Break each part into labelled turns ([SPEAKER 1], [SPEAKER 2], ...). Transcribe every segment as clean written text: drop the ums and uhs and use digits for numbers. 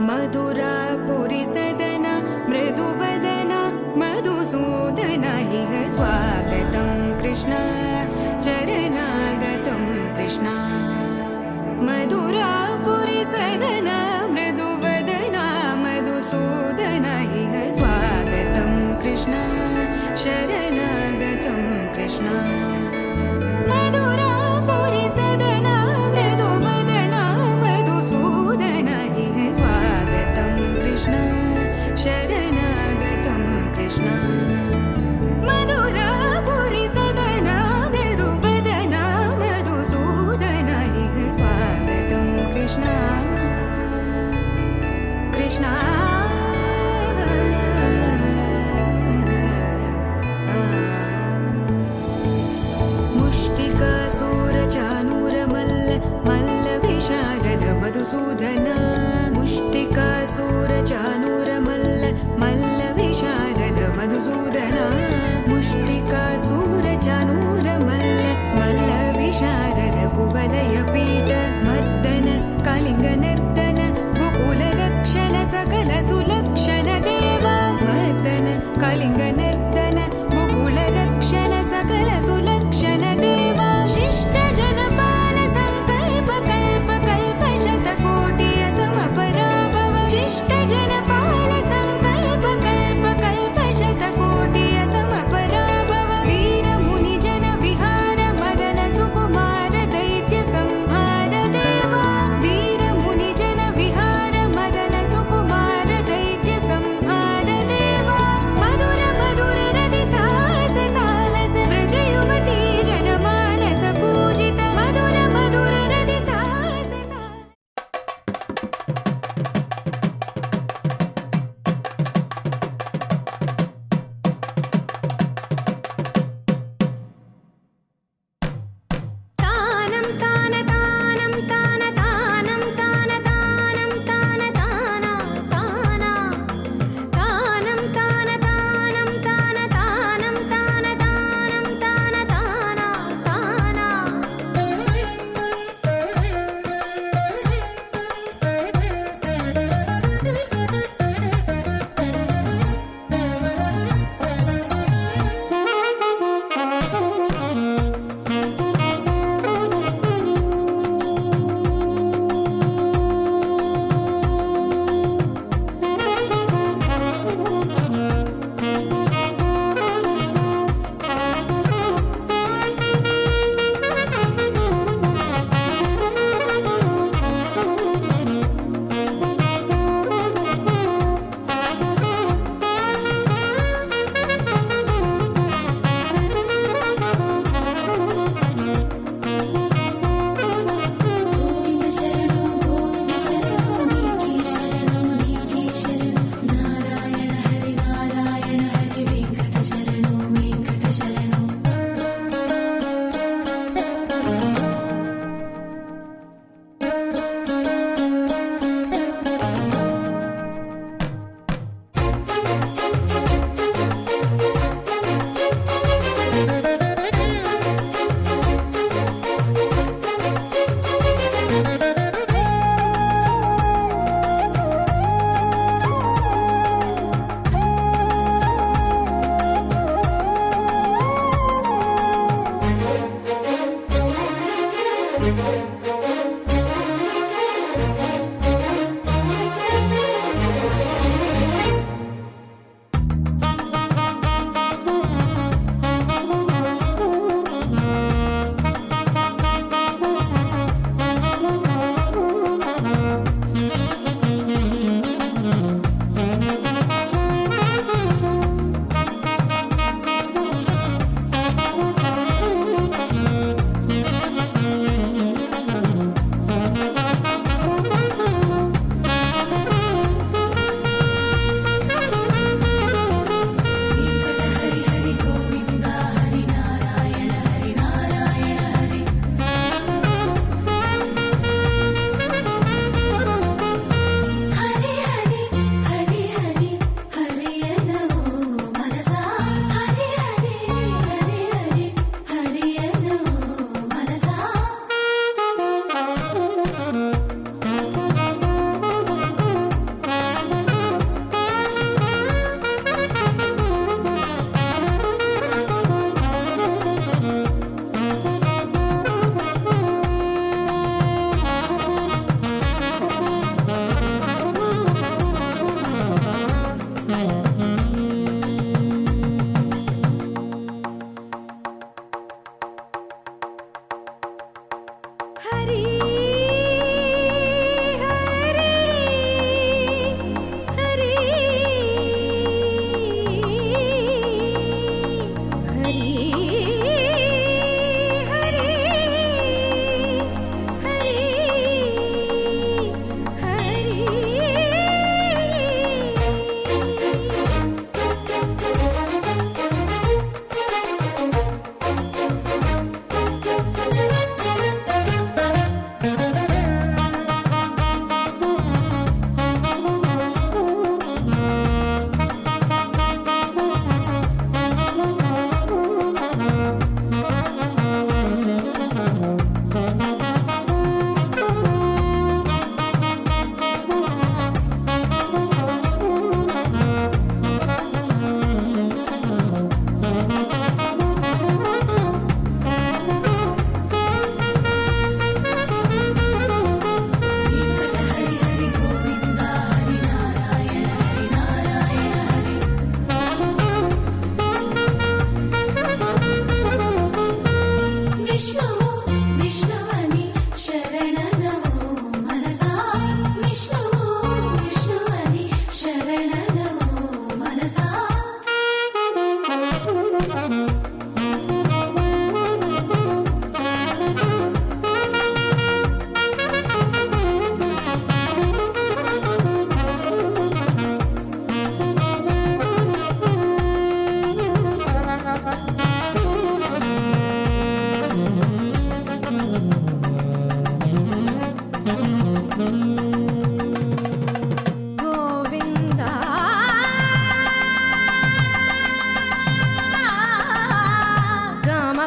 [SPEAKER 1] मधुरापुरि सदन मृदुवदन मधुसूदन इह स्वागतं कृष्ण चरणागतं कृष्ण मधुरापुरि सदन मृदुवदन मधुसूदन इह स्वागतं कृष्ण शरणागतं कृष्ण मधुरापुरि सदन मृदुवदन मधुसूदन इह स्वागतं कृष्ण शरणागतं कृष्ण मधुरापुरि सदन मृदुवदन मधुसूदन इह स्वागतं कृष्ण कृष्ण मधुसूदन मुष्टिकासुरचाणूरमल्ल मल्ल विशारद मधुसूदन मुष्टिकासुरचाणूरमल्ल मल्ल विशारद कुवलयपीठ मर्दन कलिङ्गनर्दन गोकुलरक्षण सकल सुलक्षण देवा मर्दन कलिङ्गनर्दन गोकुलरक्षण सकल सुलक्षण देवा शिष्ट जनपाल संकल्प कल्प कल्प शतकोटि असमपराभव शिष्ट जनपाल संकल्प कल्प कल्प शतकोटि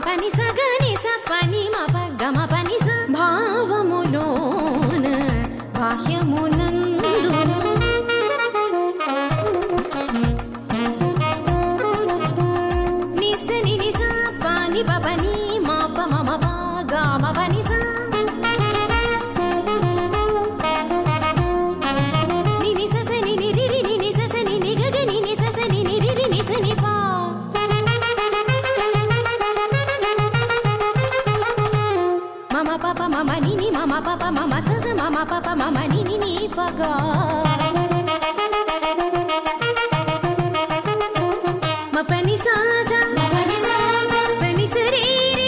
[SPEAKER 1] పని సగని స పని మ ప గమ పని స భావములోన బాహ్యమునందు నిస ని ని స పని ప పని మ ప మ మ ప గమ పని స ని ని స స ని ని రి రి ని ని స స ని ని గ గ ని ని స స ని ని రి రి ని స ని ప మమ పప మమ ని ని మమ పప మమ స స మమ పప మమ ని ని ని ప గ మ పని సా స పని స రి రి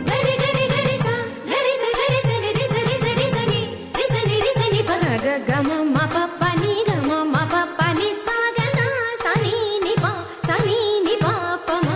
[SPEAKER 1] గరి గరి గరి స గరి స ని రి స రి స రి స ని రి స ని రి స ని ప స గ గ మ మ ప ప ని గ మ మ ప ప ని స గ స స ని ని ప స ని ని ప ప మ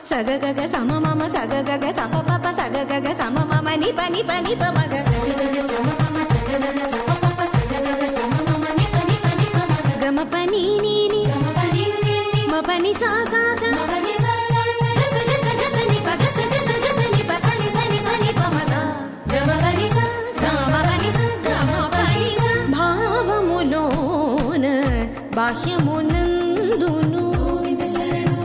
[SPEAKER 1] స గ గ గ స మ మ మ స గ గ గ స ప ప ప స గ గ గ స మ మ మ ని ప ని ప ని ప మ గ స గ గ గ స మ మ మ స గ గ గ స ప ప ప స గ గ గ స మ మ మ ని ప ని ప ని ప మ గ గ మ ప ని ని ని గ మ ప ని ని ని మ ప ని సా సా స మ ప ని సా సా స గ స గ స గ స ని ప గ స గ స గ స ని ప స ని స ని స ని ప మ గ గ మ ప ని స గ మ ప ని స గ మ ప ని స భావములోన బాహ్యమునందును గోవింద శరణు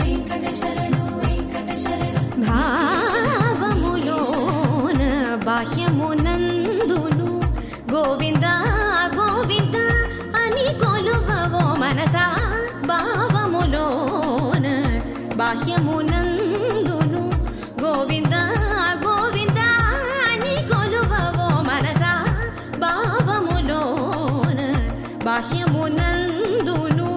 [SPEAKER 1] వెంకట శరణు భావములోన బాహ్యమునందును గోవింద గోవింద అని కొలువవో మనసా భావములోన బాహ్యమునందును గోవింద గోవింద అని కొలువవో మనసా భావములోన బాహ్యమునందును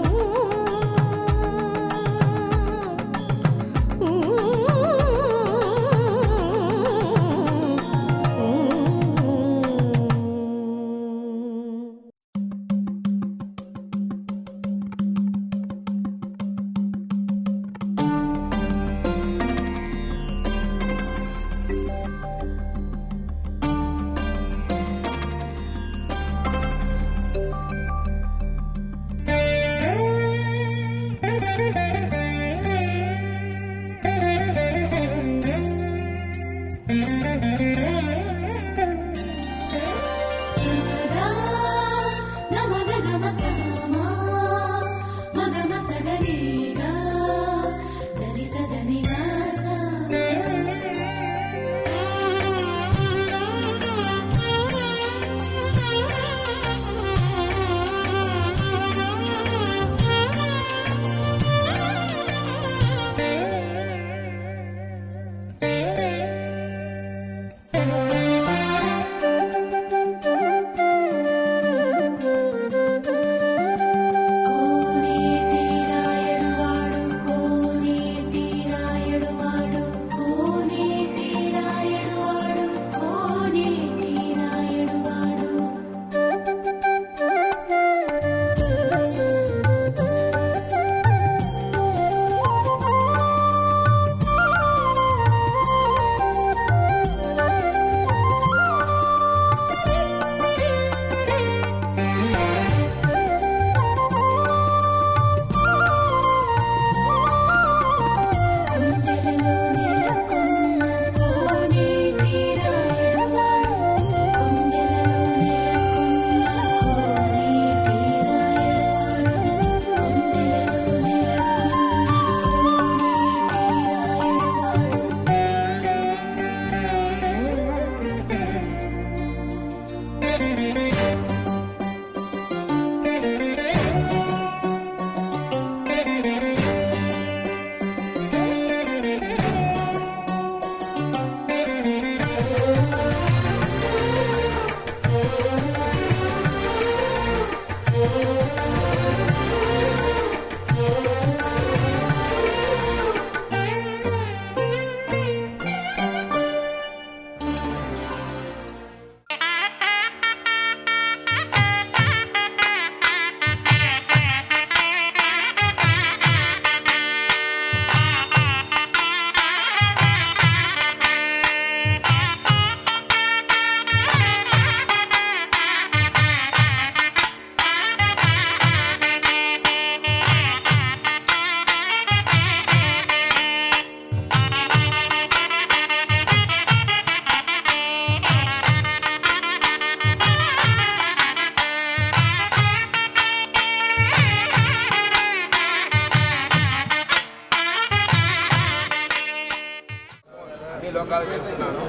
[SPEAKER 2] లోకాలకు వెళ్తున్నాను,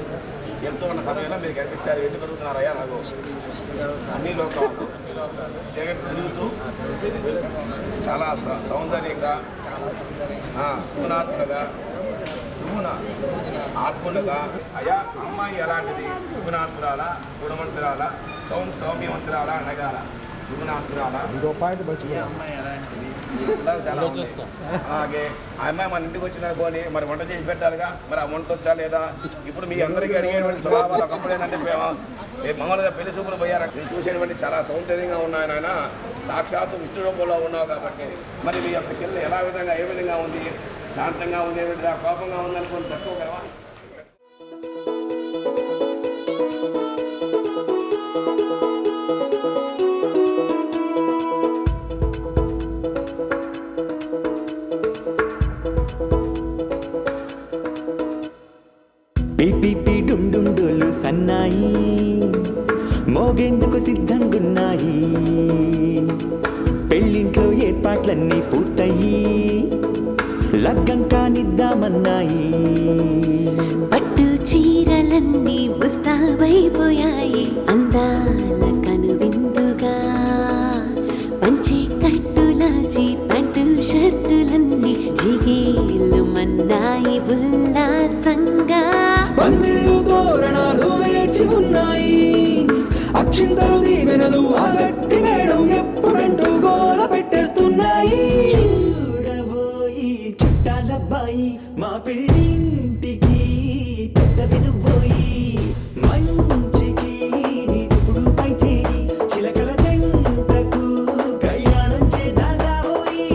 [SPEAKER 2] వెళ్తూ ఉన్న సమయంలో మీరు కనిపించారు. ఎందుకు అడుగుతున్నారయ్యా? నాకు అన్ని లోకాలు తిరుగుతూ చాలా సౌందర్యంగా, సుగుణాత్మగా, ఆత్ములుగా, అయా అమ్మాయి ఎలాంటిది? సుగుణాత్మురాల, గుణవంతురాల, సౌమ్యవంతురాల అనగాల? సుగుణాత్మురాల. అమ్మాయి ఎలాంటిది? అలాగే ఆ అమ్మాయి మన ఇంటికి వచ్చిన పోనీ మరి వంట చేసి పెట్టాలిగా, మరి ఆ వంట వచ్చా లేదా? ఇప్పుడు మీ అందరికీ అడిగేటువంటి స్వభావాలు ఒకప్పుడు ఏంటంటే మామూలుగా పెళ్లి చూపులు పోయారు, మీరు చూసేటువంటి చాలా సౌందర్యంగా ఉన్నాయి నాయన, సాక్షాత్తు విష్ణు రూపంలో ఉన్నావు కాబట్టి. మరి మీ యొక్క చెల్లి ఎలా విధంగా ఏ విధంగా ఉంది? శాంతంగా ఉంది, ఏ విధంగా కోపంగా ఉంది అనుకుని తక్కువ కదా?
[SPEAKER 3] పిపిపి డుండుండులు సన్నాయి మోగేందుకు సిద్ధంగున్నాయి. పెళ్ళింట్లో ఏర్పాట్లన్నీ పూర్తయి లగ్గం కానిద్దామన్నాయి.
[SPEAKER 1] పట్టు చీరలన్నీ ముస్తాబైపోయాయి, అందాల కనువిందుగా. పంచి కట్టులాచి ప్యాంటు షర్టులన్నీ జిగేలు మన్నాయి ఉల్లాసంగా.
[SPEAKER 3] పందిళ్ళు తోరణాలు వేచి ఉన్నాయి, అక్షింతలు దీవెనలు ఆ గట్టి మేడం ఎప్పుడంటూ గోల పెట్టేస్తున్నాయి. చూడబోయి చుట్టాలబ్బాయి మా పెళ్ళింటికి పెద్ద వినుబోయి. మంచికి ఇప్పుడు పై చేరి చిలకల జంటకు కళ్యాణం చేద్దాం రాబోయి.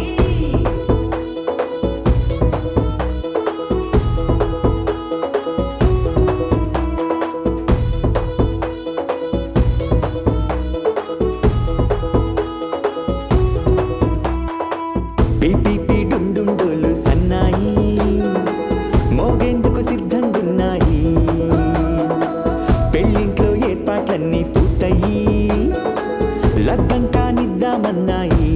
[SPEAKER 3] పిపిపి డుండుండులు సన్నాయి మోగేందుకు సిద్ధంగున్నాయి. పెళ్ళింట్లో ఏర్పాట్లన్నీ పూర్తయి లగ్గం కానిద్దామన్నాయి.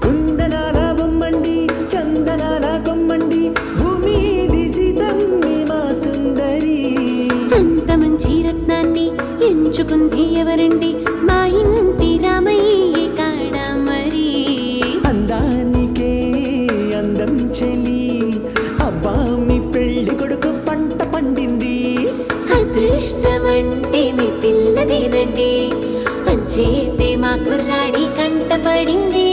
[SPEAKER 3] కుందనాల బొమ్మండి చందనాల కొమ్మండి భూమి దిశితమ్మి మా సుందరి.
[SPEAKER 1] అంత మంచి రత్నాన్ని ఎంచుకుంది ఎవరండి? మా ఇంటి రామయ్య కాడ మరి.
[SPEAKER 3] అందానికే అందం చెలి, అబ్బా మీ పెళ్లి కొడుకు పంట పండింది.
[SPEAKER 1] అదృష్టమంటే మీ పిల్లదేనండి, అంచేతే మా కుర్రాడి కంట పడింది.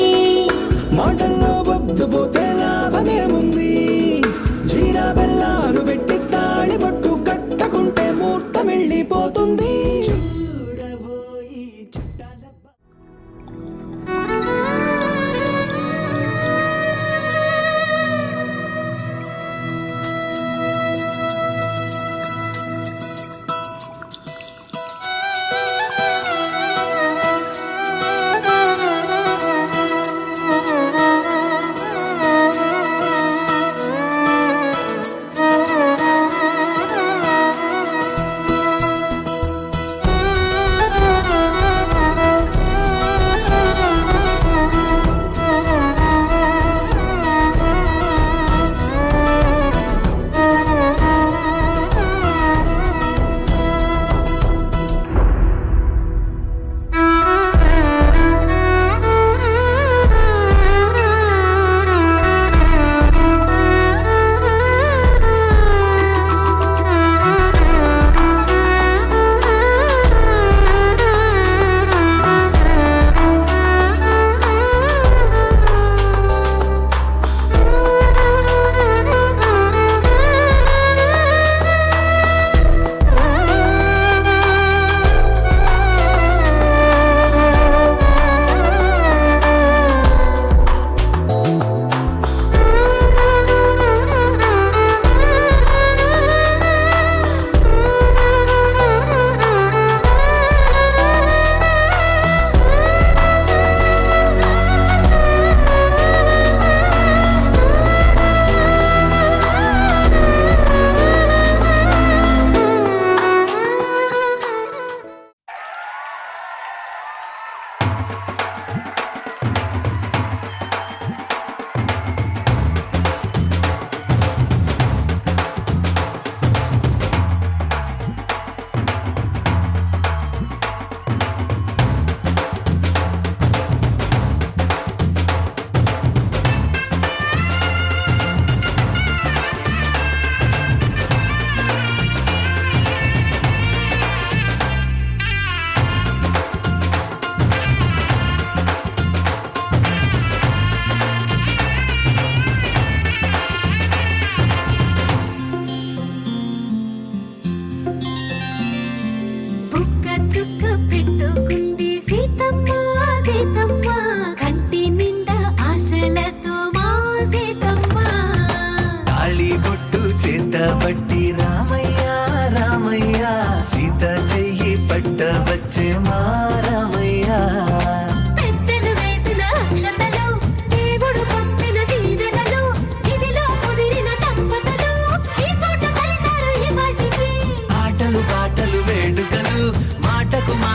[SPEAKER 3] మాటల్లో బొద్దుపోతే లాభమేముంది? జీరా బెల్లాలు పెట్టి తాళి బొట్టు కట్టకుంటే ముహూర్తం వెళ్ళిపోతుంది. చూడబోయి చుట్టాలబ్బా.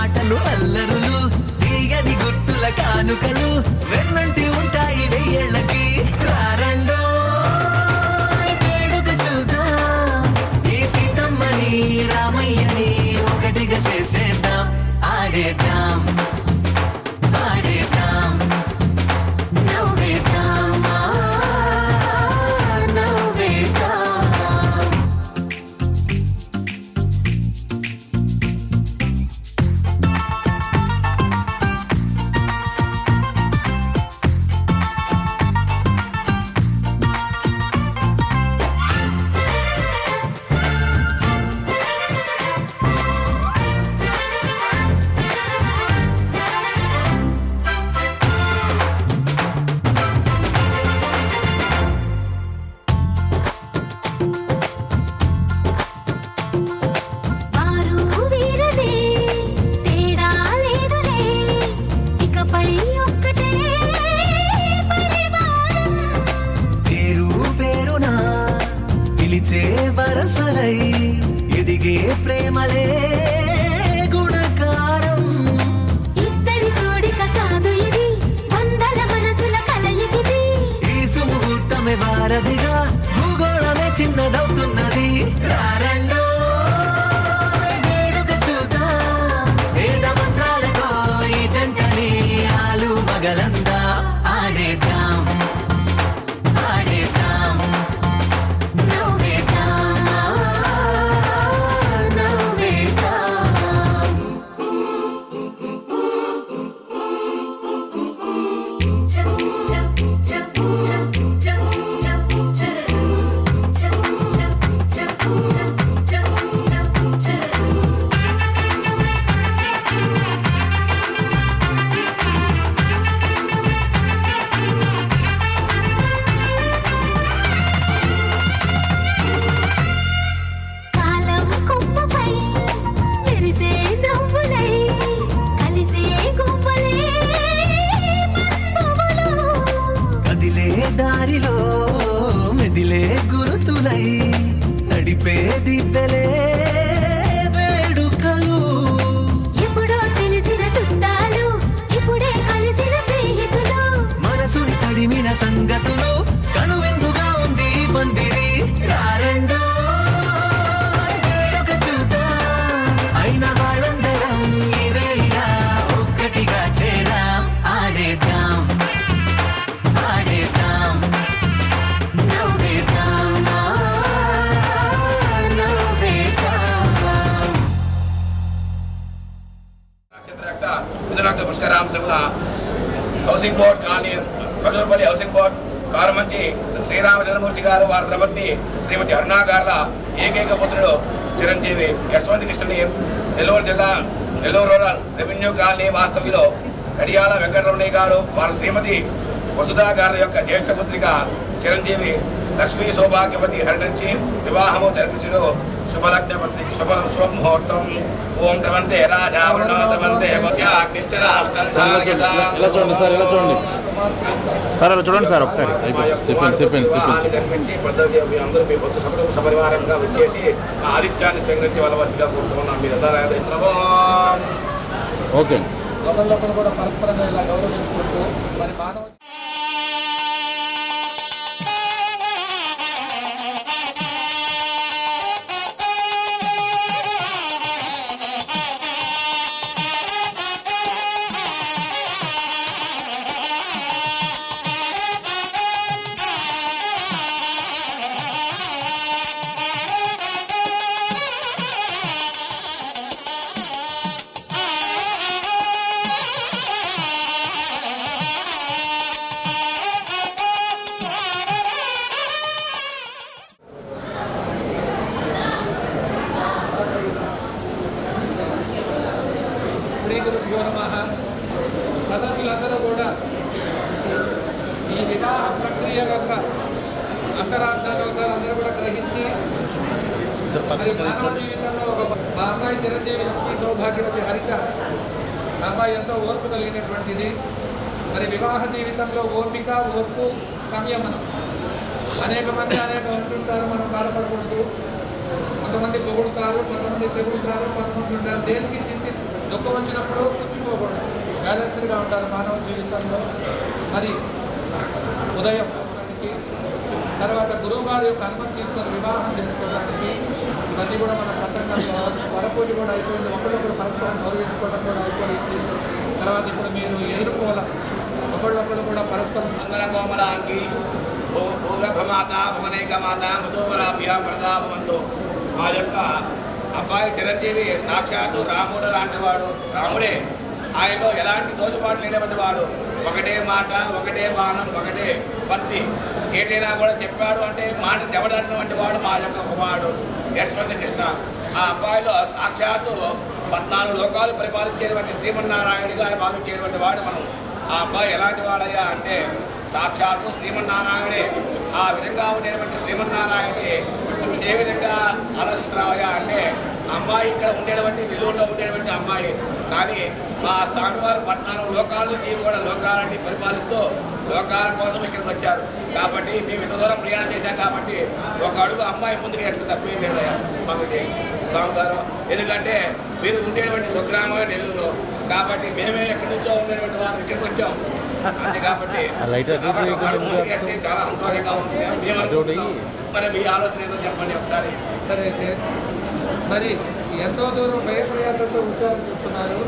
[SPEAKER 4] ఆటలు అల్లరులు తీయని గుట్టుల కానుకలు వెన్నంటి ఉంటాయి వెయ్యేళ్ళకి రారండో వేడుక చూద్దాం ఈ సీతమ్మని రామయ్యని ఒకటిగా చేసేద్దాం ఆడేద్దాం ఆడేద్దాం నవ్వేద్దాం నవ్వేద్దాం
[SPEAKER 1] వారు వీరలే తేడా లేదులే ఇకపై ఒక్కటే పరివారం
[SPEAKER 4] పేరు పేరునా పిలిచే వరసలై ఎదిగే ప్రేమలే గుణకారం
[SPEAKER 1] ఇద్దరి కోడిక కాదు ఇది వందల మనసుల కలయికిది
[SPEAKER 4] ఈ సుముహూర్తమే వారధిగా భూగోళమే చిన్నదవుతున్నది రారండో వేడుక చూద్దాం వేద మంత్రాలతో ఈ జంటని ఆలు మగలందా ఆడేద్దాం ఆడేద్దాం
[SPEAKER 1] నవ్వేద్దాం నవ్వేద్దాం కాలం కొమ్మపై మెరిసే నవ్వులై కలిసే గువ్వలే బంధువులు
[SPEAKER 4] కదిలే దారిలో మెదిలే గురుతులై నడిపే దిబ్బెలే వేడుకలు
[SPEAKER 1] ఎప్పుడో తెలిసిన చుట్టాలు ఇప్పుడే కలిసిన స్నేహితులు
[SPEAKER 4] మనసుని తడిమిన సంగతులు కనువిందుగా ఉంది ఈ పందిరి రారండో వేడుక చూద్దాం అయిన వాళ్ళందరం ఈ వేళ ఒక్కటిగా చేరాం ఆడేద్దాం ఆడేద్దాం
[SPEAKER 1] నవ్వేద్దాం నవ్వేద్దాం
[SPEAKER 2] నక్షత్రయుక్త మిథునరక్త పుష్కరాంశముల housing board colony Kallurupalli housing board Karumanchi Sriramachandramurthy గారు వారి ధర్మపత్ని శ్రీమతి అరుణా గారుల ఏకైక పుత్రుడు చిరంజీవి యశ్వంత్ కృష్ణని నెల్లూరు జిల్లా నెల్లూరు రూరల్ రెవెన్యూ కాలనీ వాస్తవ్యులు కడియాల వెంకటరమణయ్య గారు వారి శ్రీమతి వసుధా గారి యొక్క జ్యేష్ఠ పుత్రిక చిరంజీవి లక్ష్మీ సౌభాగ్యవతి హరించి వివాహము జరిపించుడు శుభలగ్న పత్రిక శుభముహూర్తం ఓం త్రవంతే రాజా వరుణ త్రవంతే
[SPEAKER 5] ఇలా చూడండి సార్ ఇలా చూడండి సార్ అలా చూడండి సార్ ఒకసారి చెప్పండి
[SPEAKER 2] జరిపించి పెద్దలు మీ అందరూ మీ పొత్తు సకుటుంబ సపరివారంగా వచ్చేసి ఆ ఆదిత్యాన్ని స్వీకరించి వెళ్ళవలసిందిగా కోరుతున్నాం మీరందరూ
[SPEAKER 5] ఓకే
[SPEAKER 6] ఒకరినొకరు కూడా పరస్పరంగా ఇలా గౌరవించుకుంటూ మరి మానవ శ్రీ గురుభ్యో నమః. సదస్సులందరూ కూడా ఈ వివాహ ప్రక్రియ యొక్క అంతరార్థాన్ని ఒకసారి అందరూ కూడా గ్రహించి మరి మానవ జీవితంలో ఒక మా అమ్మాయి చిరంజీవి లక్ష్మీ సౌభాగ్యవతి హరిత మా అమ్మాయి ఎంతో ఓర్పు కలిగినటువంటిది. మరి వివాహ జీవితంలో ఓపిక ఓర్పు సంయమనం అనేక మంది అంటుంటారు, మనం బాధపడకూడదు. కొంతమంది పొగుడుతారు, కొంతమంది తెగులుతారు, కొంతమంది ఉంటారు. దేనికి చింతించు. దుఃఖం వచ్చినప్పుడు కుంగిపోకూడదు, బ్యాలెన్స్డ్గా ఉండాలి మానవ జీవితంలో. మరి ఉదయం తర్వాత గురువు గారి యొక్క అనుమతి తీసుకొని వివాహం చేసుకోవడానికి అది కూడా మన పత్రంగా వరపూజ కూడా అయిపోయింది, ఒకళ్ళొకరు పరస్పరం గౌరవించుకోవడం కూడా అయిపోయింది. తర్వాత ఇప్పుడు మీరు ఎదుర్కోవాలి, ఒకళ్ళొకళ్ళు కూడా పరస్పరం
[SPEAKER 2] మంగళ కోమలాంగి భూగర్భమాత భువనేకమాత మధువరాభ్య ప్రతాపవంతు. మా యొక్క అబ్బాయి చిరంజీవి సాక్షాత్తు రాముడు లాంటి వాడు, రాముడే. ఆయనలో ఎలాంటి దోచుబాటు లేనటువంటి వాడు, ఒకటే మాట, ఒకటే బాణం, ఒకటే భక్తి. ఏదైనా కూడా చెప్పాడు అంటే మాట దెబ్బడన్నటువంటి వాడు మా యొక్క కుమారుడు యశ్వంత్ కృష్ణ. ఆ అబ్బాయిలో సాక్షాత్తు 14 లోకాలు పరిపాలించేటువంటి శ్రీమన్నారాయణుడిగా ఆయన భావించేటువంటి వాడు మనం. ఆ అబ్బాయి ఎలాంటి వాడయ్యా అంటే సాక్షాత్తు శ్రీమన్నారాయణుడే. ఆ విధంగా ఉండేటువంటి శ్రీమన్నారాయణుడి ఏ విధంగా ఆలోచిస్తున్నావయ్యా అంటే అమ్మాయి ఇక్కడ ఉండేటువంటి నెల్లూరులో ఉండేటువంటి అమ్మాయి, కానీ మా స్వామివారు 14 లోకాల నుంచి కూడా లోకాలన్నీ పరిపాలిస్తూ లోకాల కోసం ఇక్కడికి వచ్చారు. కాబట్టి మేము ఇంత దూరం ప్రయాణం చేశాం కాబట్టి ఒక అడుగు అమ్మాయి ముందుకు వేస్తే తప్పేం లేదయ్యా మాకు స్వామి గారు. ఎందుకంటే మీరు ఉండేటువంటి స్వగ్రామమే నెల్లూరు, కాబట్టి మేమే ఎక్కడి నుంచో ఉండేటువంటి వారు ఇక్కడికి వచ్చాం అంతే. కాబట్టి ముందుకు వేస్తే చాలా సంతోషంగా ఉంటుంది మేము. మరి మీ ఆలోచన ఏదో చెప్పండి ఒకసారి.
[SPEAKER 6] సరే అయితే మరి ఎంతో దూరం వ్యయ ప్రయాసంతో ఉచ్చారణ చెప్తున్నారు.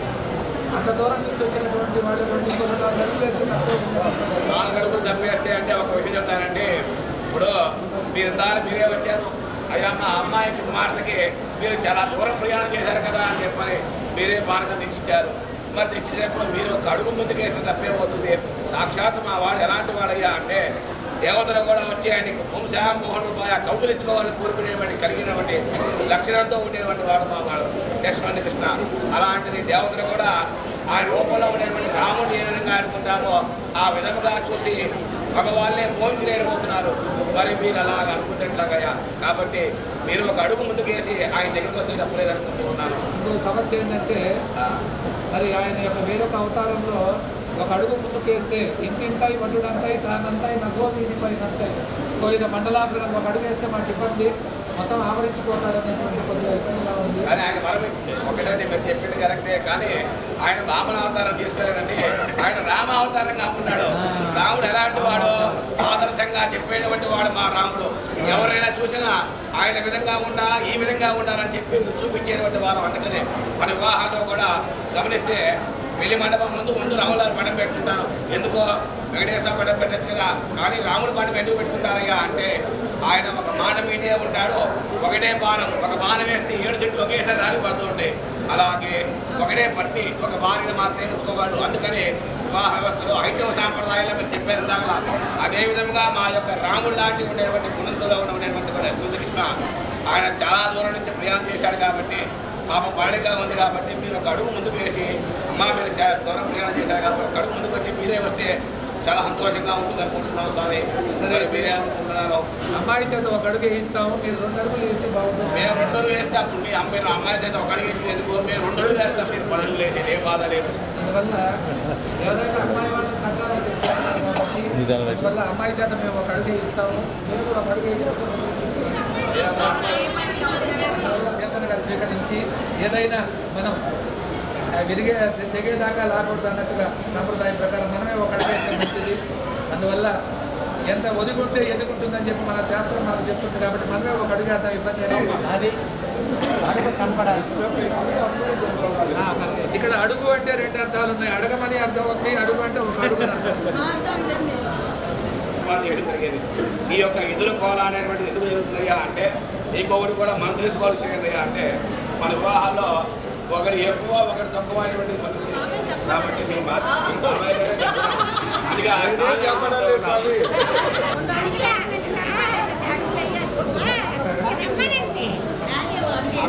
[SPEAKER 6] అంత దూరం నుంచి వచ్చినటువంటి వాళ్ళు 2 అడుగులు వేస్తే తక్కువ
[SPEAKER 2] 4 అడుగులు తప్పేస్తే అంటే ఒక విషయం చెప్తానండి. ఇప్పుడు మీరే వచ్చారు, అయ్యా మా అమ్మాయికి కుమార్తెకి మీరు చాలా దూరం ప్రయాణం చేశారు కదా అని చెప్పని మీరే పానకం తెచ్చిచ్చారు. మరి తెచ్చినప్పుడు మీరు ఒక అడుగు ముందుకు వేస్తే తప్పేమవుతుంది. సాక్షాత్తు మా వాడు ఎలాంటి వాడయ్యా అంటే దేవతలు కూడా వచ్చి ఆయనకు వంశామోహన్ రూపాయ కౌగులించుకోవాలని కోరుకునేటువంటి కలిగినటువంటి లక్షణంతో ఉండేటువంటి వాడు మా వాడు యశ్వంత్ కృష్ణ. అలాంటిది దేవతలు కూడా ఆయన రూపంలో ఉండేటువంటి రాముడిని ఏ విధంగా అనుకుంటారో ఆ విధముగా చూసి మగవాళ్ళే మోహించలేకపోతున్నారు. మరి మీరు అలాగ అనుకుంటున్నట్లాగయ్యా. కాబట్టి మీరు ఒక అడుగు ముందుకు వేసి ఆయన దగ్గరికి వస్తే తప్పలేదు అనుకుంటూ ఉన్నాను.
[SPEAKER 6] ఇంకో సమస్య ఏంటంటే మరి ఆయన యొక్క వేరొక అవతారంలో ఒక అడుగు ముందుకేస్తే ఇంతింతాయి వడ్డుడంతాయి తానంతాయి నగో వీధి పైనంతాయి కొద్దిగా మండలాభిరాన్ని ఒక అడుగు వేస్తే మాకు ఇబ్బంది, మొత్తం ఆవరించిపోతారనేటువంటి కొద్దిగా ఇబ్బందిగా ఉంది.
[SPEAKER 2] కానీ ఆయన వరం ఒకటే మీరు చెప్పింది కరెక్టే, కానీ ఆయన వామన అవతారం తీసుకోలేదండి. ఆయన రామ అవతారంగా ఉన్నాడు. రాముడు ఎలాంటి వాడు ఆదర్శంగా చెప్పేటువంటి వాడు మా రాముడు. ఎవరైనా చూసినా ఆయన విధంగా ఉండాలా, ఈ విధంగా ఉండాలని చెప్పి చూపించేటువంటి వారు. అందుకనే మన వివాహాల్లో కూడా గమనిస్తే పెళ్లి మండపం ముందు రాములారు పటం పెట్టుకుంటారు. ఎందుకో వెంకటేశ్వర పటం పెట్టచ్చు కదా, కానీ రాముడు పటం ఎందుకు పెట్టుకుంటారయ్యా అంటే ఆయన ఒక మాట మీదే ఉంటాడు. ఒకటే బాణం, ఒక బాణం వేస్తే 7 చెట్లు ఒకేసారి రాలి పడుతూ ఉంటాయి. అలాగే ఒకటే పట్టి ఒక భార్యను మాత్రమే ఉంచుకోగలడు. అందుకని వివాహ వ్యవస్థలో హైందవ సాంప్రదాయాలు మీరు చెప్పారు దాకా అదేవిధంగా మా యొక్క రాముడు లాంటి ఉండేటువంటి గుణంతులో ఉండేటువంటి యశ్వంత్ కృష్ణ ఆయన చాలా దూరం నుంచి ప్రయాణం చేశాడు. కాబట్టి పాపం బాడీగా ఉంది. కాబట్టి మీరు ఒక అడుగు ముందుకు వేసి అమ్మ మీరు దూరం ప్రయాణం చేశారు కాబట్టి ఒక అడుగు ముందుకు వచ్చి మీరే వస్తే చాలా సంతోషంగా ఉంటుంది అనుకుంటున్నాను స్వామి. సరే మీరే అనుకుంటున్నారు.
[SPEAKER 6] అమ్మాయి చేత ఒక అడుగు వేయిస్తాము, మీరు 2 అడుగులు వేస్తే బాగుంటుంది.
[SPEAKER 2] మేము 2 అడుగులు వేస్తే అప్పుడు మీ అమ్మాయి చేత ఒక అడుగు ఇచ్చేందుకు మేము 2 అడుగులు వేస్తాం, మీరు 10 అడుగులు వేసేది ఏం బాధ లేదు.
[SPEAKER 6] అందువల్ల ఎవరైనా అమ్మాయి వాళ్ళని తగ్గాలని చెప్తున్నారు కాబట్టి అందువల్ల అమ్మాయి చేత మేము ఒక అడుగు ఇస్తాము, మీరు కూడా ఒక అడుగు స్వీకరించి ఏదైనా మనం తెగేదాకా లాగకూడదు అన్నట్టుగా సంప్రదాయం ప్రకారం మనమే ఒక అడుగు వేస్తే మంచిది. అందువల్ల ఎంత ఒదిగుంటే ఎదుగుంటుందని చెప్పి మన శాస్త్రం మనకు చెప్తుంది. కాబట్టి మనమే ఒక అడుగు వేద్దాం, ఇబ్బంది అది అడుగు కనపడాలి. ఇక్కడ అడుగు అంటే 2 అర్థాలు ఉన్నాయి. అడగమని అర్థం ఉంది, అడుగు అంటే ఒక అడుగు
[SPEAKER 2] జరిగేది. ఈ యొక్క ఎదుర్కోవాలా అనేటువంటిది ఎందుకు జరుగుతుందయ్యా అంటే ఇంకొకటి కూడా మనం తెలుసుకోవాల్సింది ఏంటయ్యా అంటే మన వివాహాల్లో ఒకరు ఎక్కువ ఒకరు తక్కువ అనేటువంటిది కాబట్టి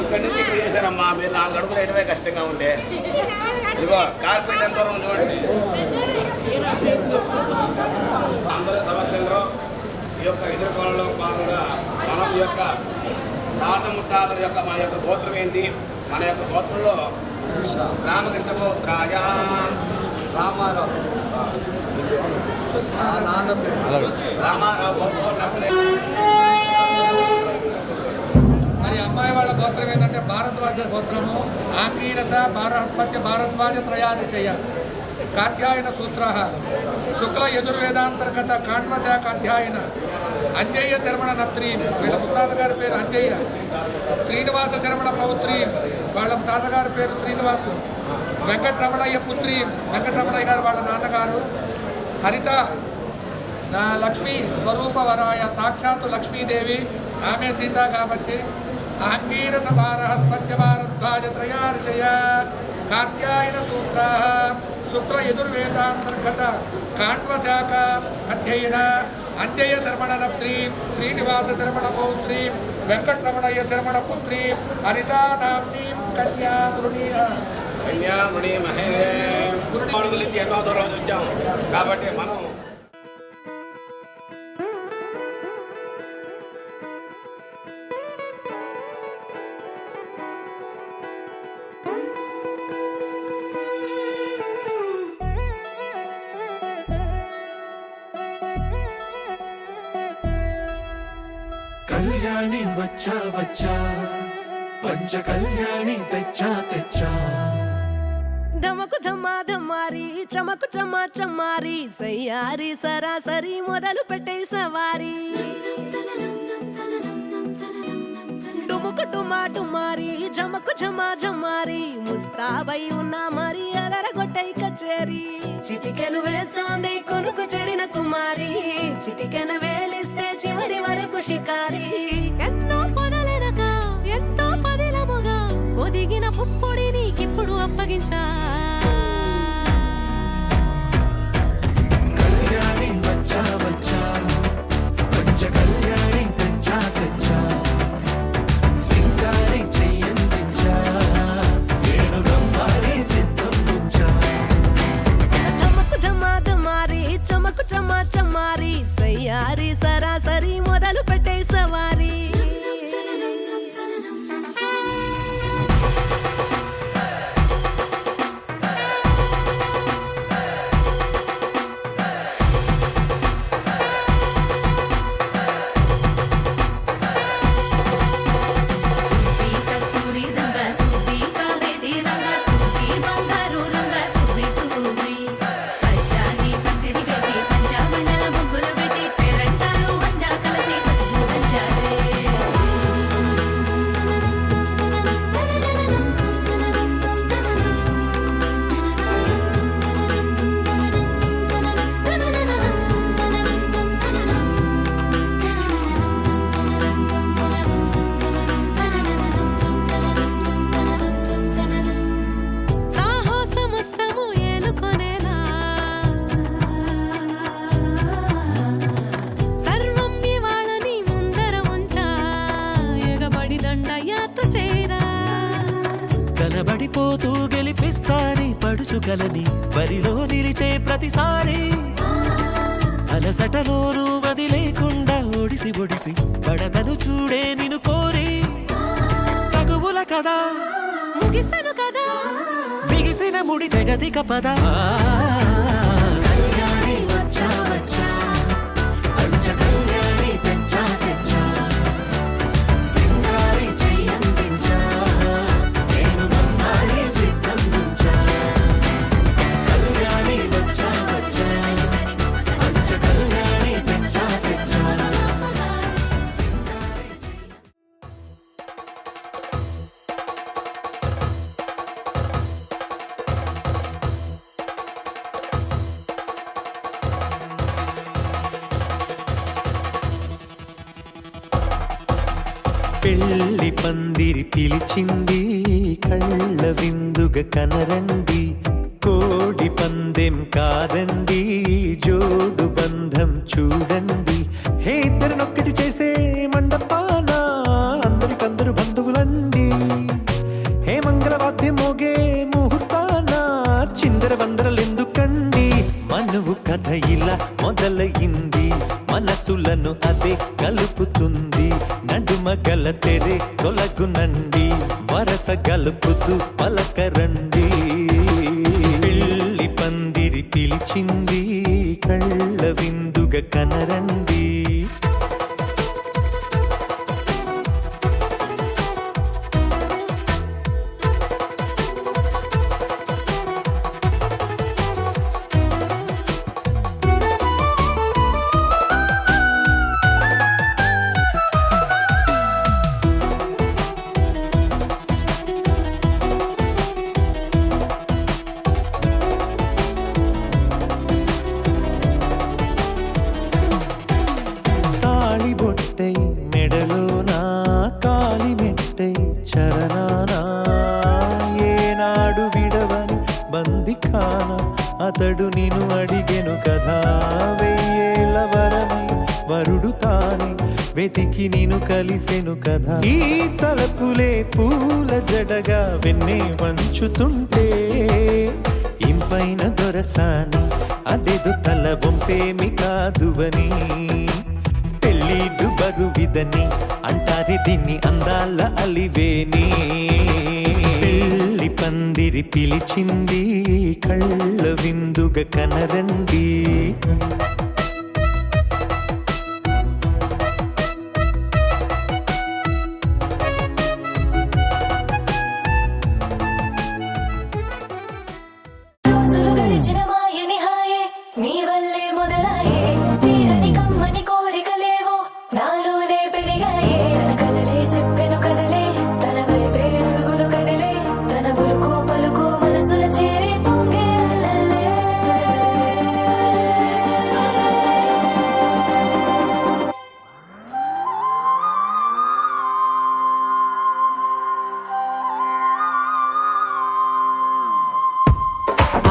[SPEAKER 2] అక్కడి నుంచి ఇక్కడ చేశారమ్మా. మీరు 4 అడుగులు వేయడమే కష్టంగా ఉంటే ఇదిగో కార్పెట్ ఎంత దూరం చూడండి. అందరి సమక్షంలో ఈ యొక్క ఎదుర్కోవడంలో భాగంగా మనం యొక్క తాత ముత్తాతల యొక్క మన యొక్క గోత్రం ఏంటి, మన యొక్క గోత్రంలో రామకృష్ణ గోత్రాయ
[SPEAKER 6] రామారావు మరి అమ్మాయి వాళ్ళ గోత్రం గోత్రం ఏంటంటే భారద్వాజ గోత్రము. ఆంగీరస భారద్వాజ త్రయాది చేయ కాత్యాయన సూత్ర శుక్ల యజుర్వేదాంతర్గత కాండ్వశాఖ అధ్యాయన అంజయ్య శరమణ నత్రి. వీళ్ళ ముత్తాతగారి పేరు అంజయ్య. శ్రీనివాస శరమణ పౌత్రి, వాళ్ళ తాతగారి పేరు శ్రీనివాసు. వెంకటరమణయ్య పుత్రి, వెంకటరమణయ్య గారు వాళ్ళ నాన్నగారు. హరిత లక్ష్మీ స్వరూపవరాయ, సాక్షాత్తు లక్ష్మీదేవి, ఆమె సీత కాబట్టి. ఆంగీరస భారహస్పత్య భారద్వాజ త్రయార్చయ కాత్యాయన సూత్ర శుక్ల యజుర్వేదాంతర్గత కాండ్వశాఖ అధ్యయన అంజయ్య శర్మణ నప్త్రి, శ్రీనివాస శర్మణ పౌత్రి, వెంకటరమణయ్య శర్మణ పుత్రి, హరితా నామ్ని
[SPEAKER 2] కన్యామణి మహే అడుగులు ఇచ్చి ఎన్నో దూరం వచ్చాం కాబట్టి మనం
[SPEAKER 3] కళ్యాణి వచ్చా వచ్చా, పంచ కళ్యాణి తెచ్చా తెచ్చా.
[SPEAKER 1] ధమకు ధమా ధమారి చమకు చమా చమారి సయ్యారి సరాసరి మొదలు పెట్టే సవారి. డుముకు డుమా డుమారి జమకు ఝమా ఝమారి ముస్తాబై ఉన్నా మరి అలరగొట్టై కచేరి. చిటికెను వేస్తోంది కొనుకు చెడిన కుమారి, చిటికెను వేలిస్తే చివరి వరకు షికారి. ఎన్నో పొదలెనక ఎంతో పదిలముగా ఒదిగిన పుప్పొడి నీకిప్పుడు అప్పగించా.
[SPEAKER 3] కళ్యాణి వచ్చా వచ్చా, పంచ కళ్యాణి తెచ్చా తెచ్చా. సింగారి చెయ్యందించా, ఏనుగమ్మారి సిద్ధం ఉంచా.
[SPEAKER 1] ధమకు ధమా ధమారి చమకు చమా చమారి సయ్యారి సరాసరి మొదలు పెట్టే సవారి.
[SPEAKER 3] కలబడిపోతూ గెలిపిస్తాని పడుచుకలని బరిలో నిలిచే ప్రతిసారి. అలసటలోనూ వదిలేకుండా ఒడిసి ఒడిసి పడతను చూడే నిన్ను కోరి. తగువుల కదా
[SPEAKER 1] ముగిసను కదా
[SPEAKER 3] బిగిసిన ముడి తెగదిక పద. కళ్యాణి వచ్చా వచ్చా, పంచ కళ్యాణి తెచ్చా తెచ్చా. సింగారి చెయ్యందించా, ఏనుగమ్మారి సిద్ధం ఉంచా. కళ్యాణి వచ్చా వచ్చా, పంచ కళ్యాణి తెచ్చా తెచ్చా. పెళ్లి పందిరి పిలిచింది, కళ్ళ విందుగా కనరండి. కోడి పందెం కాదండి, జోడు బంధం చూడండి. హే ఇద్దరినొక్కటి చేసే మండపాన అందరికందరు బంధువులండి. హే మంగళవాద్యం మోగే ముహూర్తాన చిందర వందరలెందుకండి. మనువు కథ ఇలా మొదలయింది, మనసులను అదే కలుపుతుంది. నడుమ గల తెరే తొలగునండి, వరస గలుపుతూ పలకరండి. పెళ్లి పందిరి పిలిచింది, కళ్ళ విందుగా కనరండి. అతడు నిన్ను అడిగెను కదా వెయ్యేళ్ళ వరమై వరుడు తానే వెతికి నిన్ను కలిసెను కదా ఈ తలపులే పూల జడగా వెన్నే వంచుతుంటే ఇంపైన దొరసాని అదేదో తల వంపేమి కాదువని పెళ్ళిడు బరువిదని అంటారే దీన్ని అందాల అలివేని పెళ్లి పందిరి పిలిచింది కళ్ళ విందుగా కనరండి
[SPEAKER 1] రోజులు గడిచిన మాయని హాయే నీ వల్లే మొదలాయే తీరని కమ్మని కోరికలేవో నాలోనే పెరిగాయే తన కలలే చెప్పెను కదలే తన వైపే అడుగులు కదిలే తన ఉలుకు పలుకు మనసుల చేరి పొంగే అలలే.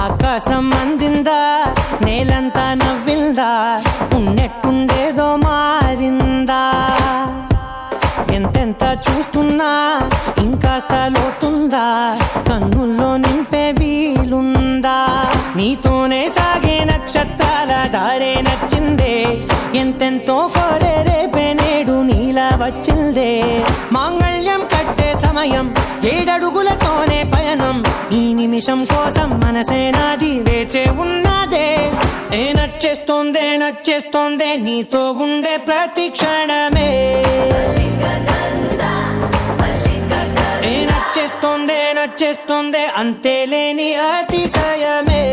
[SPEAKER 7] ఆకాశం అందిందా నేలంతా నవ్విందా ఉన్నట్టుండేదో మారిందా ఎంతెంత చూస్తున్నా ఇంకాస్త లోతుందా కన్నుల్లో నింపే వీలుందా నీతోనే సాగే నక్షత్రాల దారే నచ్చిందే ఎంతెంతో కోరే రేపే నేడు నీలా వచ్చిందే మాంగళ్యం కట్టే సమయం ఏడడుగులతోనే పయనం ఈ నిమిషం కోసం మనసే నాది వేచే ఉన్నదే ఏ నచ్చేస్తోందే నచ్చేస్తోందే నీతో ఉండే ప్రతి క్షణమే ఏ నచ్చేస్తోందే నచ్చేస్తోందే అంతే లేని అతిశయమే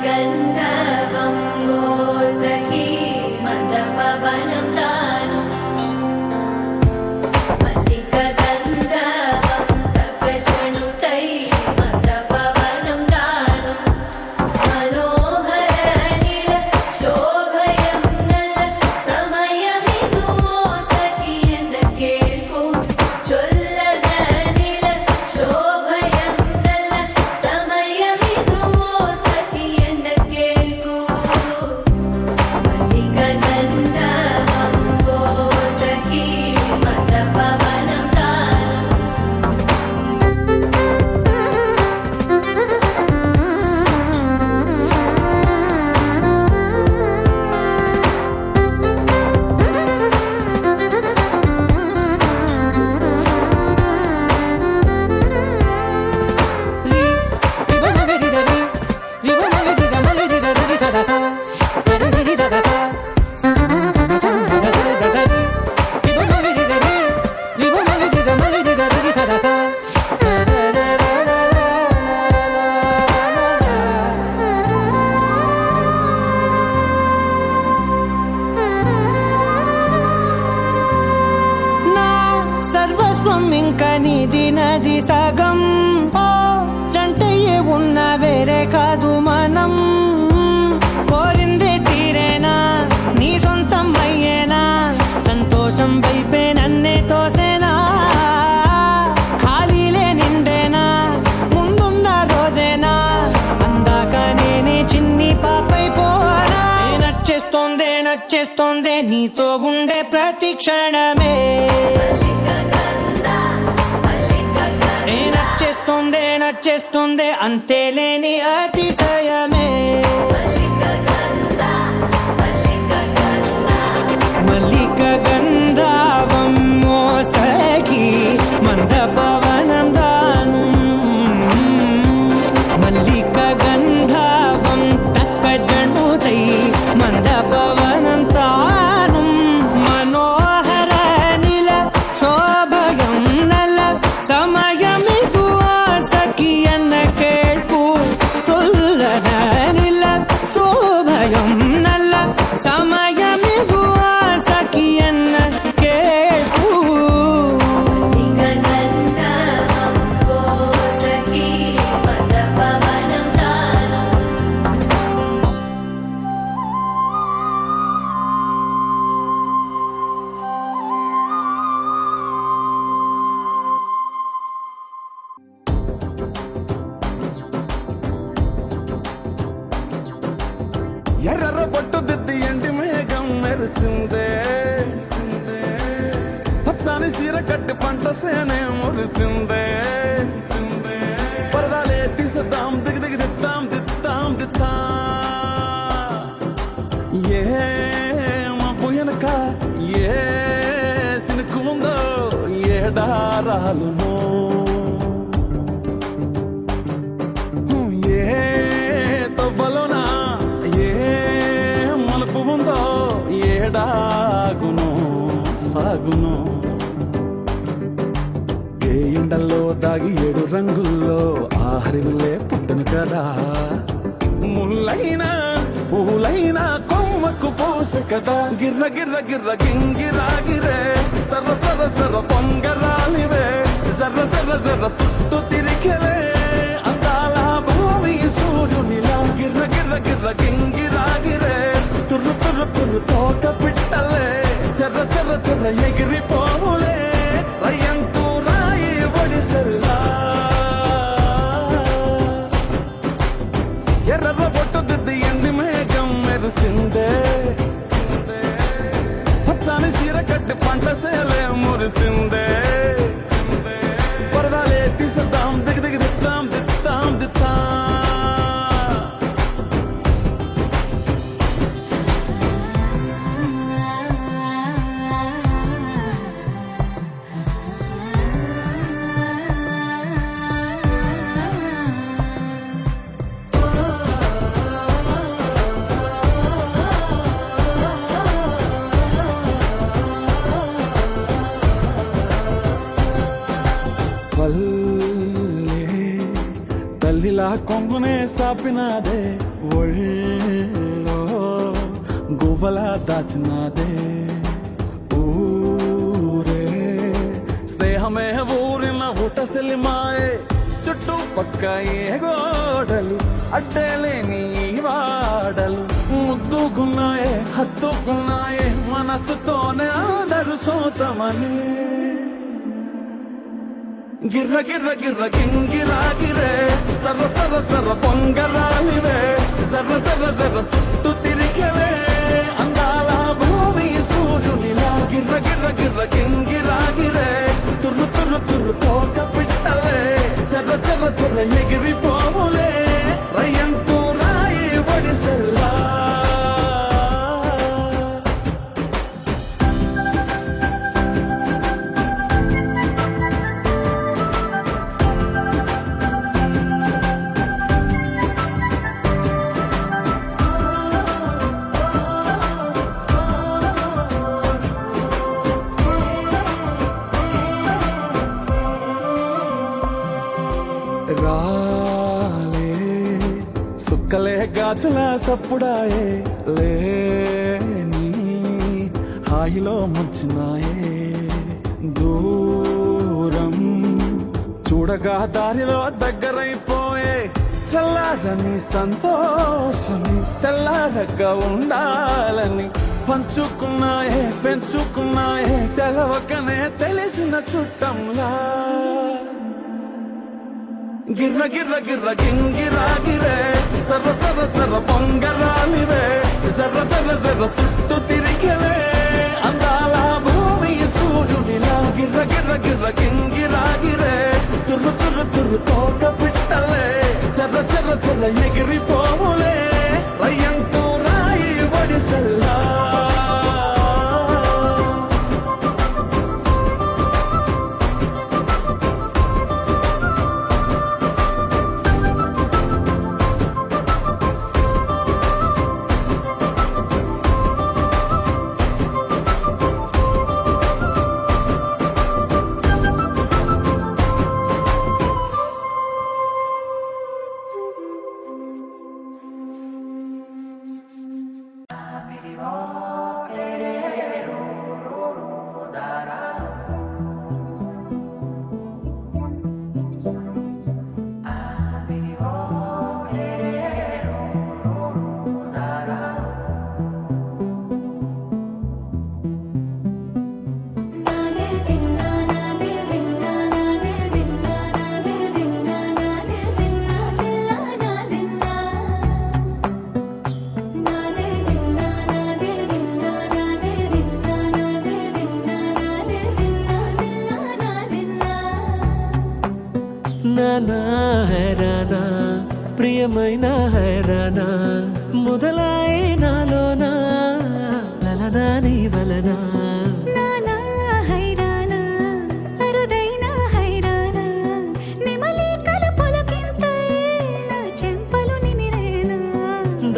[SPEAKER 1] గంధర్వం సఖీ మందపవనం తాను మల్లిక గంధర్వం తగ్గచణుతై మందపవనం తాను మనోహర నీల శోభయం నల్ల సమయమిదు సఖీ ఎన్న కేಳ್ಕು చొల్లద నీల శోభయం నల్ల సమయమిదు సఖీ ఎన్న కేಳ್కు మల్లిక గంధర్వం సఖీ మందపవనం తాను
[SPEAKER 7] నా సర్వస్వం ఇంకా నీది నది సగం ఓ జంటయ్యే ఉన్న వేరే కాదు మనం కోరిందే తీరేనా నీ సొంతం అయ్యేనా సంతోషం వైపే నన్నే తోసేనా ఖాళీలే నిండేనా ముందున్న రోజేనా అందాక నేనే చిన్ని పాపై పోనా ఏ నచ్చేస్తోందే నచ్చేస్తోందే నీతో ఉండే ప్రతి క్షణమే ఏ నచ్చేస్తోందే నచ్చేస్తోందే అంతే లేని అతిశయమే మల్లిక గంధావం మోసగి మందపవనం దాను మల్లిక గంధావం తక్క జణుతై మందపవనం తాను మనోహర నీల శోభయం నల్ల సమయమిదు సఖి ఎన్న కేಳ್ಕು చొల్ల
[SPEAKER 3] ఎర్ర బొట్టు దిద్ది ఎండి మేఘం మెరిసిందే పచ్చాని సీర కట్టి పంట సేనే మురిసిందే పరదాలే తీసేద్దాం దిగి దిగి దిద్దాం దిద్దాం దిద్దా ఏ మబ్బు వెనక ఏ సినుకు ఉందో ఏడారాలునో ఏ తవ్వలోనా ఏ మలుపు ఉందో ఏడాగును సాగును ఏ ఎండల్లో దాగి 7 రంగుల్లో ఆహరివులే పుట్టను కదా ముల్లైనా పూలైనా కొమ్మకు పోసె కదా గిర్ర గిర్ర గిర్ర గింగిరాగిరే సర్ర సర్ర సర్ర పొంగరాలివే జర్ర జర్ర జర్ర సుట్టు తిరిగలే అందాల భూమి సూర్యునిలా గిర్ర గిర్ర గిర్ర గింగిరాగిరే తుర్రు తుర్రు తుర్రు తోక పిట్టలే చెర్ర చెర్ర చెర్ర ఎగిరిపోవులే రయ్యంటూ రాయి ఒడిసెల్లా ఎర్ర బొట్టు దిద్ది ఎండి మేఘం మెరిసిందే పచ్చాని సీర కట్టి పంట సేలే మురిసిందే పరదాలే తీసేద్దాం దిగి దిగి దిద్దాం దిద్దాం దిద్దా తల్లిలా కొంగునే సాపినాదే ఒళ్ళో గువ్వలా దాచినాదే ఊరే స్నేహమే ఊరిన ఊటసెల్లి మాయే చుట్టూ పక్క ఏ గోడలు అడ్డలేని వాడలు ముద్దుకున్నాయే హత్తుకున్నాయే మనసుతోనే ఆదరు సోతమని గిర్ర గిర్ర గిర్ర గింగిరాగిరే సర్ర సర్ర సర్ర పొంగరాలివే జర్ర జర్ర జర్ర సుట్టు తిరిగలే అందాల భూమి సూర్యునిలా గిర్ర గిర్ర గిర్ర గింగిరాగిరే తుర్రు తుర్రు తుర్రు తోక పిట్టలే చెర్ర చెర్ర చెర్ర ఎగిరిపోవులే రయ్యంటూ రాయి ఒడిసెల్లా రాలే సుక్కలే గాజుల సప్పుడాయే లేని హాయిలో ముంచినాయే దూరం చూడగా దారిలో దగ్గరైపోయే చల్లారని సంతోషమి తెల్లారగా ఉండాలని పంచుకున్నాయే పెంచుకున్నాయే తెలవకనే తెలిసిన చుట్టంలా గిర్ర గిర్ర గిర్ర గింగిరాగిరే సర్ర సర్ర సర్ర పొంగరాలివే జర్ర జర్ర జర్ర సుట్టు తిరిగలే అందాల భూమి సూర్యునిలా గిర్ర గిర్ర గిర్ర గింగిరాగిరే తుర్రు తుర్రు తుర్రు తోక పిట్టలే చెర్ర చెర్ర చెర్ర ఎగిరిపోవులే రయ్యంటూ రాయి ఒడిసెల్లా
[SPEAKER 7] నా హైరానా ప్రియమైన హైరానా మొదలై నాలోనా లలనా నీ వలనా
[SPEAKER 1] నానా హైరానా అరుదైన హైరానా నెమలి కలుపులకింతై నా చెంపలు నిమిరేనా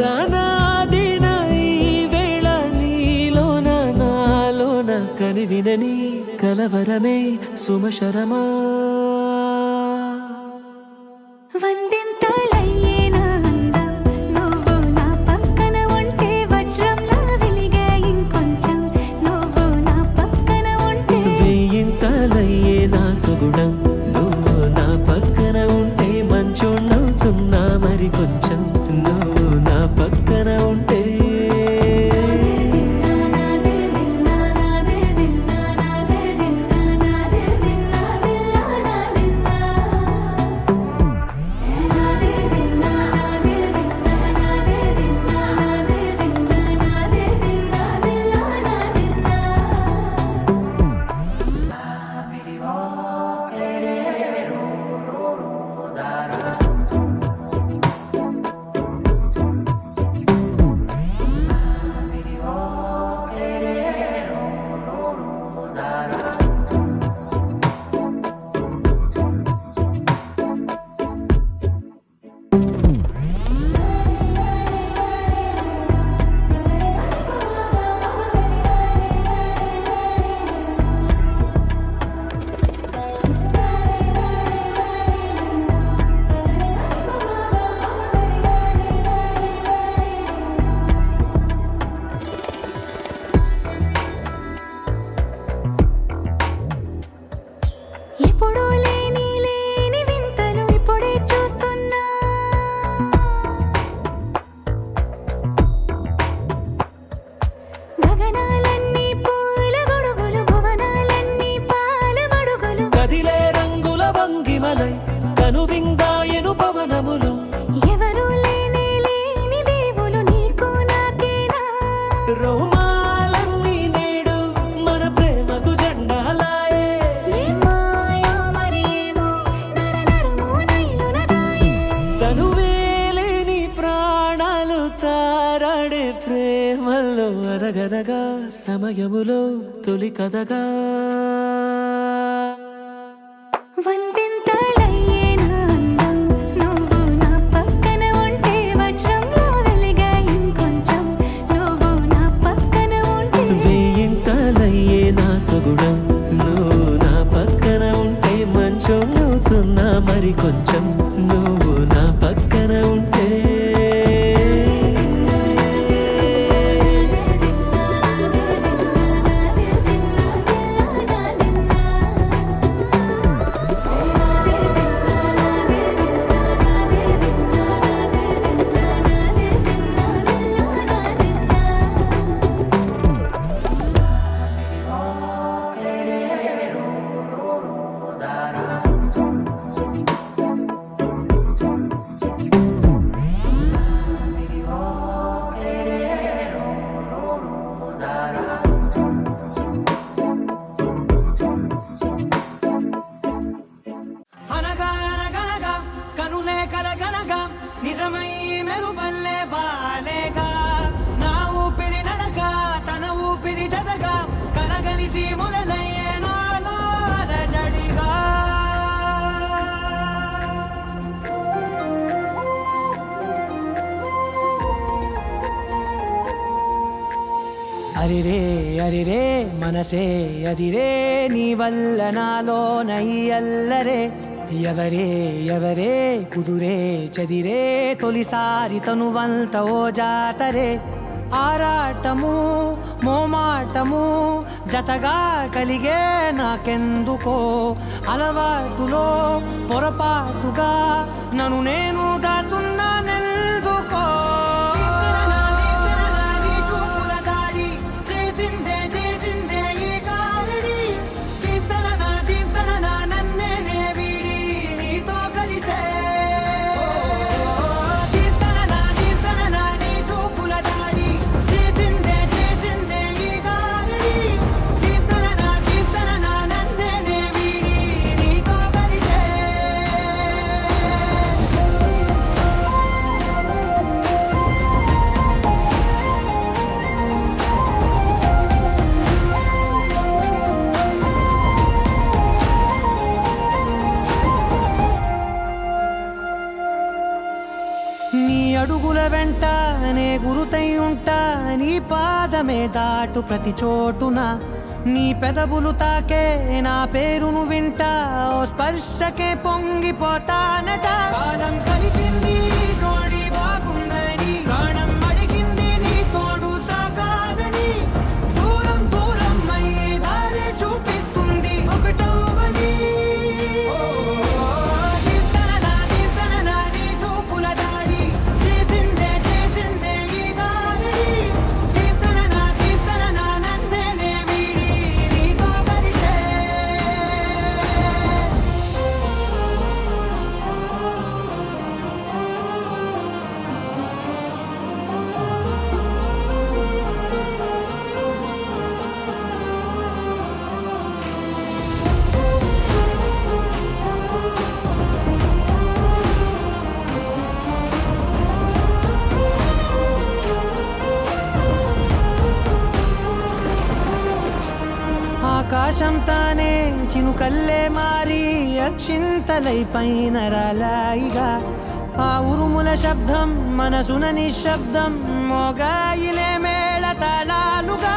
[SPEAKER 7] దానాదిన ఈ వేళ నీలోన నాలోన కనివినని కలవరమే సుమశరమా
[SPEAKER 1] వందింతలయ్యేనా అందం నువ్వు నా పక్కన ఉంటే వజ్రంలా వెలిగే ఇంకొంచెం నువ్వు నా పక్కన ఉంటే
[SPEAKER 7] వేయింతలయ్యే నా సుగుణం నువ్వు నా పక్కన ఉంటే మంచోళ్ళవుతున్నా మరి కొంచెం నువ్వు నా పక్కన ఉంటే
[SPEAKER 1] ఎప్పుడూ లేని వింతలు ఇప్పుడే చూస్తున్నా గగనాలన్నీ పూల గొడుగులు భువనాలన్నీ పాల మడుగులు
[SPEAKER 7] కదిలే రంగుల భంగిమలై కనువిందాయను పవనములు
[SPEAKER 1] ఎవరూ లేని దేవులు నీకు నాకేనా
[SPEAKER 7] రోమాలన్నీ నేడు మన ప్రేమకు జెండాలాయే
[SPEAKER 1] ఏ మాయో మరి ఏమో నరనరమో నైలున దాయే
[SPEAKER 7] తనువేలేని ప్రాణాలు తారాడే ప్రేమల్లో అనగనగా సమయములో తొలి కథగా
[SPEAKER 1] వందింతలయ్యేనా అందం నువ్వు నా పక్కన ఉంటే వజ్రంలా వెలిగే ఇంకొంచెం నువ్వు నా పక్కన ఉంటే
[SPEAKER 7] వేయింతలయ్యే నా సుగుణం నువ్వు నా పక్కన ఉంటే మంచోళ్ళవుతున్నా మరి కొంచెం నువ్వు నా పక్కన ఉంటే అనగా అనగనగా కనులే కలగనగా నిజమై మెరుపల్లే బాలేగా నా ఊపిరి నడక తన ఊపిరి జతగా కలగలిసి మొదలయ్యే నాలో అలజడిగా అరిరే అరిరే మనసే అరిరే నీ వల్ల నాలో నై అల్లరే ఎవరే ఎవరే కుదురే చదిరే తొలిసారి తనువంత ఓ జాతరే ఆరాటము మోమాటము జతగా కలిగే నాకెందుకో అలవాటులో పొరపాటుగా నన్ను నేను దాచున్నానెందుకో గురుతై ఉంటా నీ పాదమే దాటు ప్రతి చోటున నీ పెదవులు తాకే నా పేరును వింటా ఓ స్పర్శకే పొంగిపోతానట కాలం కలిపింది జోడి బాగుందని ప్రాణం అడిగింది నీ తోడు సాగాలని దూరం దూరం అయ్యే దారి చూపిస్తుంది ఒకటవని నీ చూపుల దాడి చేసిందే ఈ దారి దీప్తన నన్నే వీడి నీతో కలిసే ఆకాశం తానే చినుకల్లే మారి అక్షింతలై పైన రాలాయిగా ఆ ఉరుముల శబ్దం మనసున నిశ్శబ్దం మోగాయిలే మేళ తాళాలుగా